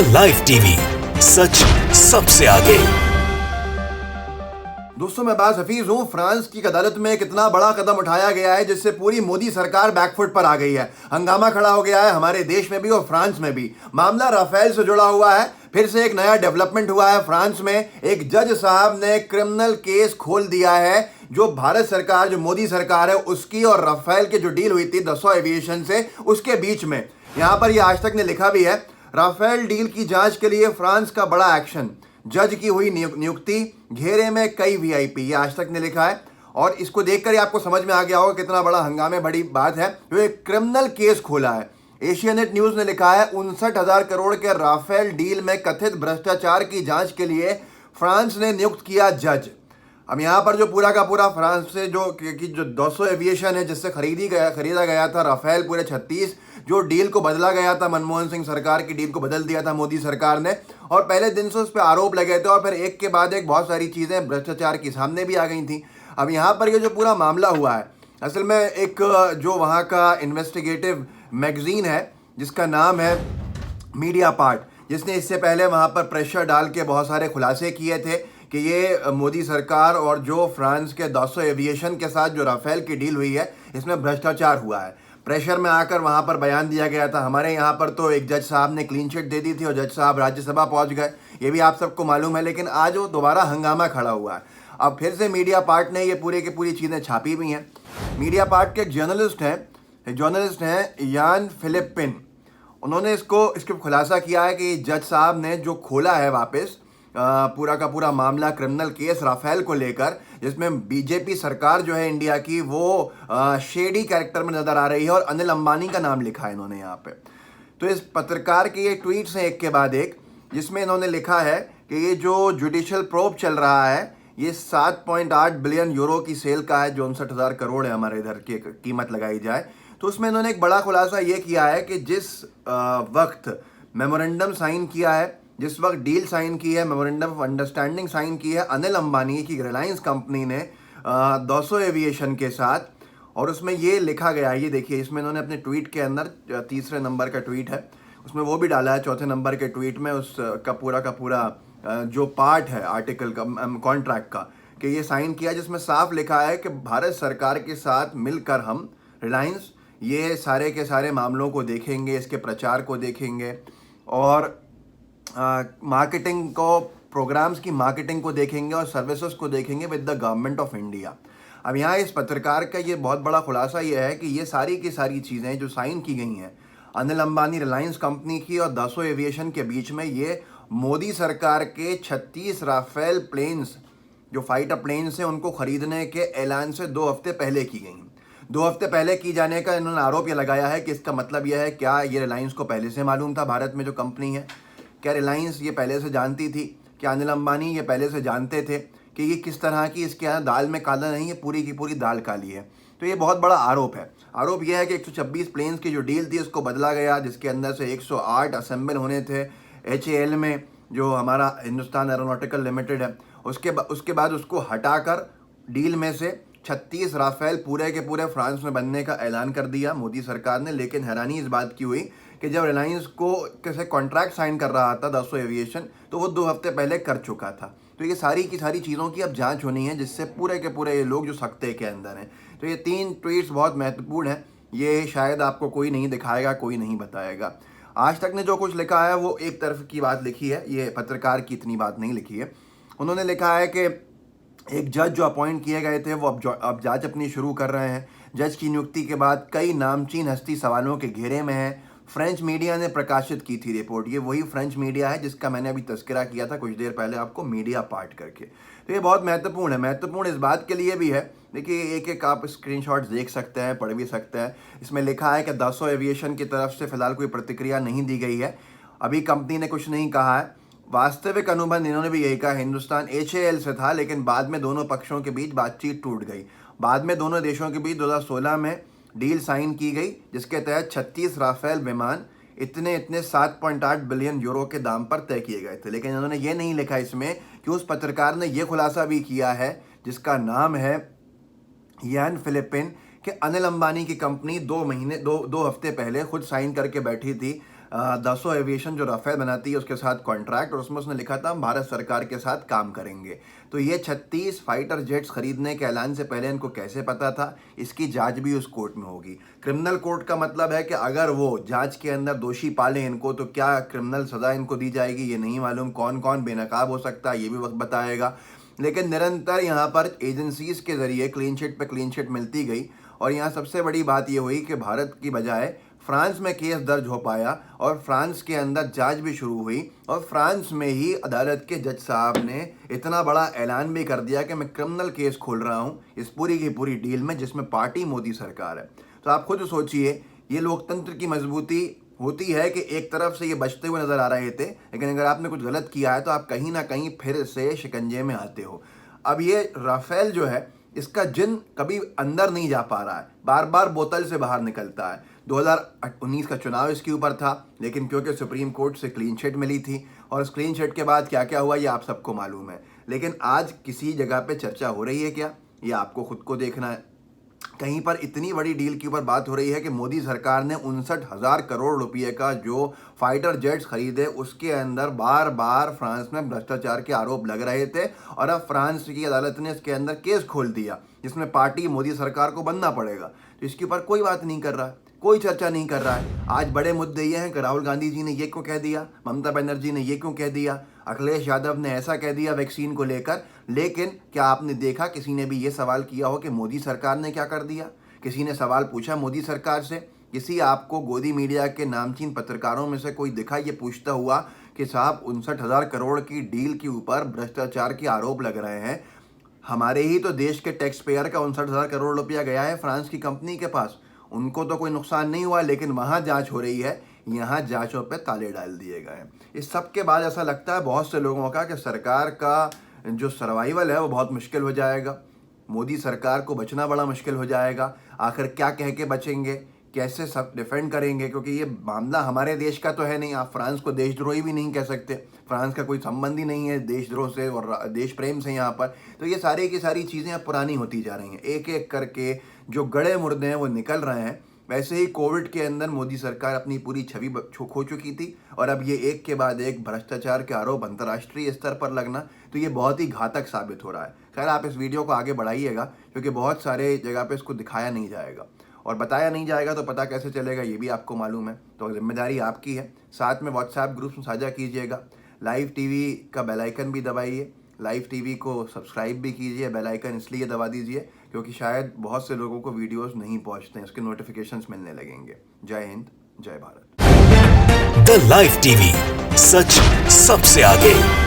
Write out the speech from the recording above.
The live TV, सच सबसे आगे। दोस्तों मैं बाज हफीज हूं। फ्रांस की अदालत में कितना बड़ा कदम उठाया गया है जिससे पूरी मोदी सरकार बैकफुट पर आ गई है। हंगामा खड़ा हो गया है हमारे देश में भी और फ्रांस में भी। मामला राफेल से जुड़ा हुआ है। फिर से एक नया डेवलपमेंट हुआ है फ्रांस में। एक जज साहब ने क्रिमिनल केस खोल दिया है जो भारत सरकार, जो मोदी सरकार है उसकी और राफेल की जो डील हुई थी दसों एविएशन से, उसके बीच में। यहां पर यह आज तक ने लिखा भी है, राफेल डील की जांच के लिए फ्रांस का बड़ा एक्शन, जज की हुई नियुक्ति, घेरे में कई वीआईपी। ये आज तक ने लिखा है और इसको देखकर ही आपको समझ में आ गया होगा कितना बड़ा हंगामे बड़ी बात है। जो एक क्रिमिनल केस खोला है। एशियानेट न्यूज ने लिखा है 59,000 करोड़ के राफेल डील में कथित भ्रष्टाचार की जांच के लिए फ्रांस ने नियुक्त किया जज। अब यहाँ पर जो पूरा का पूरा फ्रांस से जो 200 एविएशन है जिससे खरीदा गया था राफेल, पूरे 36, जो डील को बदला गया था, मनमोहन सिंह सरकार की डील को बदल दिया था मोदी सरकार ने, और पहले दिन से उस पर आरोप लगे थे और फिर एक के बाद एक बहुत सारी चीज़ें भ्रष्टाचार की सामने भी आ गई थी। अब यहाँ पर ये जो पूरा मामला हुआ है, असल में एक जो वहाँ का इन्वेस्टिगेटिव मैगजीन है जिसका नाम है मीडिया पार्ट, जिसने इससे पहले वहाँ पर प्रेशर डाल के बहुत सारे खुलासे किए थे कि ये मोदी सरकार और जो फ्रांस के 200 एविएशन के साथ जो राफेल की डील हुई है इसमें भ्रष्टाचार हुआ है। प्रेशर में आकर वहाँ पर बयान दिया गया था। हमारे यहाँ पर तो एक जज साहब ने क्लीन चिट दे दी थी और जज साहब राज्यसभा पहुँच गए, ये भी आप सबको मालूम है। लेकिन आज वो दोबारा हंगामा खड़ा हुआ है। अब फिर से मीडिया पार्ट ने ये पूरे की पूरी चीज़ें छापी भी हैं। मीडिया पार्ट के जर्नलिस्ट हैं यान फिलिपिन। उन्होंने इसके खुलासा किया है कि जज साहब ने जो खोला है वापस पूरा का पूरा मामला, क्रिमिनल केस राफेल को लेकर, जिसमें बीजेपी सरकार जो है इंडिया की वो शेडी कैरेक्टर में नजर आ रही है और अनिल अंबानी का नाम लिखा है इन्होंने यहाँ पे। तो इस पत्रकार के ये ट्वीट्स हैं एक के बाद एक, जिसमें इन्होंने लिखा है कि ये जो जुडिशियल प्रोब चल रहा है ये 7.8 बिलियन यूरो की सेल का है, जो 59,000 करोड़ है हमारे इधर की कीमत लगाई जाए। तो उसमें इन्होंने एक बड़ा खुलासा ये किया है कि जिस वक्त मेमोरेंडम साइन किया है, जिस वक्त डील साइन की है, मेमोरेंडम ऑफ अंडरस्टैंडिंग साइन की है अनिल अंबानी की रिलायंस कंपनी ने 200 एविएशन के साथ, और उसमें ये लिखा गया है, ये देखिए इसमें इन्होंने अपने ट्वीट के अंदर, तीसरे नंबर का ट्वीट है उसमें वो भी डाला है, चौथे नंबर के ट्वीट में उसका पूरा का पूरा जो पार्ट है आर्टिकल का, कॉन्ट्रैक्ट का, कि ये साइन किया, जिसमें साफ लिखा है कि भारत सरकार के साथ मिलकर हम रिलायंस ये सारे के सारे मामलों को देखेंगे, इसके प्रचार को देखेंगे और मार्केटिंग को, प्रोग्राम्स की मार्केटिंग को देखेंगे और सर्विसेज को देखेंगे with the government of India. अब यहाँ इस पत्रकार का ये बहुत बड़ा खुलासा ये है कि ये सारी की सारी चीज़ें जो साइन की गई हैं अनिल अंबानी रिलायंस कंपनी की और 200 एविएशन के बीच में, ये मोदी सरकार के 36 राफेल प्लेन्स, जो फाइटर प्लेन्स हैं, उनको खरीदने के ऐलान से 2 हफ्ते पहले की गई। 2 हफ्ते पहले की जाने का इन्होंने आरोप ये लगाया है कि इसका मतलब यह है, क्या ये रिलायंस को पहले से मालूम था भारत में जो कंपनी है? क्या रिलायंस ये पहले से जानती थी? क्या अनिल अंबानी ये पहले से जानते थे कि ये किस तरह की, इसके यहाँ दाल में काला नहीं है, पूरी की पूरी दाल काली है? तो ये बहुत बड़ा आरोप है। आरोप यह है कि 126 प्लेन्स की जो डील थी उसको बदला गया, जिसके अंदर से 108 असेंबल होने थे HAL में, जो हमारा हिंदुस्तान एरोनॉटिकल लिमिटेड है। उसके बाद उसको हटाकर डील में से 36 राफेल पूरे के पूरे फ्रांस में बनने का ऐलान कर दिया मोदी सरकार ने। लेकिन हैरानी इस बात की हुई कि जब रिलायंस को कैसे कॉन्ट्रैक्ट साइन कर रहा था 200 एविएशन, तो वो 2 हफ्ते पहले कर चुका था। तो ये सारी की सारी चीज़ों की अब जांच होनी है, जिससे पूरे के पूरे ये लोग जो सख्ते के अंदर हैं। तो ये 3 ट्वीट्स बहुत महत्वपूर्ण हैं। ये शायद आपको कोई नहीं दिखाएगा, कोई नहीं बताएगा। आज तक ने जो कुछ लिखा है वो एक तरफ की बात लिखी है, ये पत्रकार की इतनी बात नहीं लिखी है। उन्होंने लिखा है कि एक जज जो अपॉइंट किए गए थे वो अब जांच अपनी शुरू कर रहे हैं। जज की नियुक्ति के बाद कई नामचीन हस्ती सवालों के घेरे में है। फ्रेंच मीडिया ने प्रकाशित की थी रिपोर्ट। ये वही फ्रेंच मीडिया है जिसका मैंने अभी तस्करा किया था कुछ देर पहले आपको, मीडिया पार्ट करके। तो ये बहुत महत्वपूर्ण है। महत्वपूर्ण इस बात के लिए भी है, देखिए एक एक आप स्क्रीनशॉट्स देख सकते हैं, पढ़ भी सकते हैं। इसमें लिखा है कि 200 एविएशन की तरफ से फिलहाल कोई प्रतिक्रिया नहीं दी गई है, अभी कंपनी ने कुछ नहीं कहा है। वास्तविक अनुबंध इन्होंने भी यही कहा, हिंदुस्तान HAL से था, लेकिन बाद में दोनों पक्षों के बीच बातचीत टूट गई। बाद में दोनों देशों के बीच 2016 में डील साइन की गई, जिसके तहत 36 राफेल विमान इतने 7.8 बिलियन यूरो के दाम पर तय किए गए थे। लेकिन इन्होंने ये नहीं लिखा इसमें कि उस पत्रकार ने यह खुलासा भी किया है, जिसका नाम है यान फिलिपिन, कि अनिल अंबानी की कंपनी 2 हफ्ते पहले खुद साइन करके बैठी थी दसो एविएशन जो राफेल बनाती है उसके साथ कॉन्ट्रैक्ट, और उसमें उसने लिखा था हम भारत सरकार के साथ काम करेंगे। तो ये 36 फाइटर जेट्स खरीदने के ऐलान से पहले इनको कैसे पता था? इसकी जांच भी उस कोर्ट में होगी। क्रिमिनल कोर्ट का मतलब है कि अगर वो जांच के अंदर दोषी पाले इनको तो क्या क्रिमिनल सज़ा इनको दी जाएगी, ये नहीं मालूम। कौन कौन बेनकाब हो सकता है ये भी वक्त बताएगा। लेकिन निरंतर यहाँ पर एजेंसीज के ज़रिए क्लीन चिट पे क्लीन चिट मिलती गई, और यहाँ सबसे बड़ी बात ये हुई कि भारत की बजाय फ्रांस में केस दर्ज हो पाया और फ्रांस के अंदर जांच भी शुरू हुई, और फ्रांस में ही अदालत के जज साहब ने इतना बड़ा ऐलान भी कर दिया कि मैं क्रिमिनल केस खोल रहा हूँ इस पूरी की पूरी डील में, जिसमें पार्टी मोदी सरकार है। तो आप खुद सोचिए, ये लोकतंत्र की मजबूती होती है कि एक तरफ से ये बचते हुए नजर आ रहे थे, लेकिन अगर आपने कुछ गलत किया है तो आप कहीं ना कहीं फिर से शिकंजे में आते हो। अब ये राफेल जो है इसका जिन कभी अंदर नहीं जा पा रहा है, बार बार बोतल से बाहर निकलता है। 2019 का चुनाव इसके ऊपर था, लेकिन क्योंकि सुप्रीम कोर्ट से क्लीन चिट मिली थी, और उस क्लीन चिट के बाद क्या क्या हुआ ये आप सबको मालूम है। लेकिन आज किसी जगह पे चर्चा हो रही है क्या, ये आपको खुद को देखना है। कहीं पर इतनी बड़ी डील के ऊपर बात हो रही है कि मोदी सरकार ने 59,000 करोड़ रुपए का जो फाइटर जेट्स खरीदे उसके अंदर बार बार फ्रांस में भ्रष्टाचार के आरोप लग रहे थे, और अब फ्रांस की अदालत ने इसके अंदर केस खोल दिया जिसमें पार्टी मोदी सरकार को बनना पड़ेगा। तो इसके ऊपर कोई बात नहीं कर रहा है, कोई चर्चा नहीं कर रहा है। आज बड़े मुद्दे ये हैं कि राहुल गांधी जी ने ये क्यों कह दिया, ममता बनर्जी ने ये क्यों कह दिया, अखिलेश यादव ने ऐसा कह दिया वैक्सीन को लेकर। लेकिन क्या आपने देखा किसी ने भी ये सवाल किया हो कि मोदी सरकार ने क्या कर दिया? किसी ने सवाल पूछा मोदी सरकार से? किसी आपको गोदी मीडिया के नामचीन पत्रकारों में से कोई दिखा ये पूछता हुआ कि साहब 59,000 करोड़ की डील के ऊपर भ्रष्टाचार के आरोप लग रहे हैं, हमारे ही तो देश के टैक्स पेयर का 59,000 करोड़ रुपया गया है फ्रांस की कंपनी के पास, उनको तो कोई नुकसान नहीं हुआ, लेकिन वहाँ जांच हो रही है, यहाँ जांचों पे ताले डाल दिए गए हैं। इस सब के बाद ऐसा लगता है बहुत से लोगों का कि सरकार का जो सर्वाइवल है वो बहुत मुश्किल हो जाएगा, मोदी सरकार को बचना बड़ा मुश्किल हो जाएगा। आखिर क्या कह के बचेंगे, कैसे सब डिफेंड करेंगे, क्योंकि ये मामला हमारे देश का तो है नहीं। आप फ्रांस को देशद्रोही भी नहीं कह सकते, फ्रांस का कोई संबंध ही नहीं है देशद्रोह से और देश प्रेम से यहाँ पर। तो ये सारी की सारी चीज़ें अब पुरानी होती जा रही हैं, एक एक करके जो गड़े मुर्दे हैं वो निकल रहे हैं। वैसे ही कोविड के अंदर मोदी सरकार अपनी पूरी छवि खो चुकी थी, और अब ये एक के बाद एक भ्रष्टाचार के आरोप अंतर्राष्ट्रीय स्तर पर लगना, तो ये बहुत ही घातक साबित हो रहा है। खैर आप इस वीडियो को आगे बढ़ाइएगा, क्योंकि बहुत सारे जगह पे इसको दिखाया नहीं जाएगा, और बताया नहीं जाएगा तो पता कैसे चलेगा ये भी आपको मालूम है। तो जिम्मेदारी आपकी है। साथ में व्हाट्सएप ग्रुप्स में साझा कीजिएगा, लाइव टीवी का बेल आइकन भी दबाइए, लाइव टीवी को सब्सक्राइब भी कीजिए। बेल आइकन इसलिए दबा दीजिए क्योंकि शायद बहुत से लोगों को वीडियोस नहीं पहुंचते हैं, उसके नोटिफिकेशंस मिलने लगेंगे। जय हिंद, जय भारत। द लाइव टीवी, सच सबसे आगे।